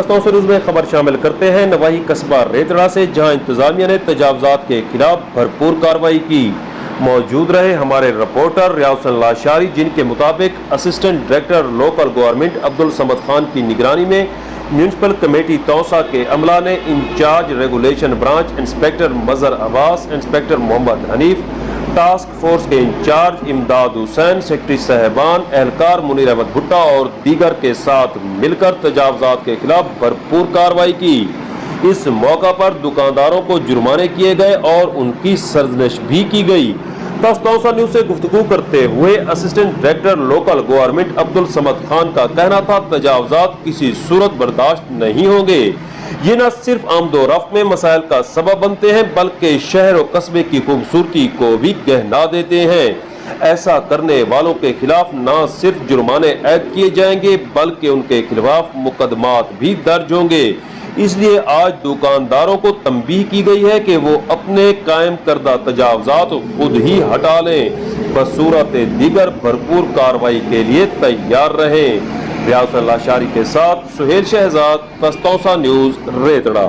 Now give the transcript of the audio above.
तस्तौसा news में खबर शामिल करते हैं नवाही कस्बा रेतड़ा से, जहां इंतजामिया ने तजावजात के खिलाफ भरपूर कार्रवाई की। मौजूद रहे हमारे रिपोर्टर रियासत लाशारी, जिनके मुताबिक assistant director local government Abdul Samad Khan की निगरानी में म्यूनसिपल कमेटी तौसा के अमला ने incharge regulation branch inspector Mazhar Abbas, inspector Mohammad Hanif, task force के इंचार्ज इमदाद हुसैन, सेक्रेटरी साहबान, एहलकार मुनीर अहमद भुट्टा और दीगर के साथ मिलकर तजावजात के खिलाफ भरपूर कार्रवाई की। इस मौका पर दुकानदारों को जुर्माने किए गए और उनकी सरजनिश भी की गई। तस्तौसा न्यूज़ से गुफ्तगू करते हुए assistant director local government Abdul Samad Khan का कहना था, तजावजात किसी सूरत बर्दाश्त नहीं होंगे। ये न सिर्फ आमदोरफ्त में मसाइल का सबब बनते हैं, बल्कि शहर और कस्बे की खूबसूरती को भी गहना देते हैं। ऐसा करने वालों के खिलाफ न सिर्फ जुर्माने ऐद किए जाएंगे, बल्कि उनके खिलाफ मुकदमात भी दर्ज होंगे। इसलिए आज दुकानदारों को तंबीह की गई है कि वो अपने कायम करदा तजावजात खुद ही हटा लें। बसूरत दीगर भरपूर कार्रवाई के लिए तैयार रहें। रियासत लाशारी के साथ सुहेल शहजाद, तस्तौसा न्यूज़, रेतड़ा।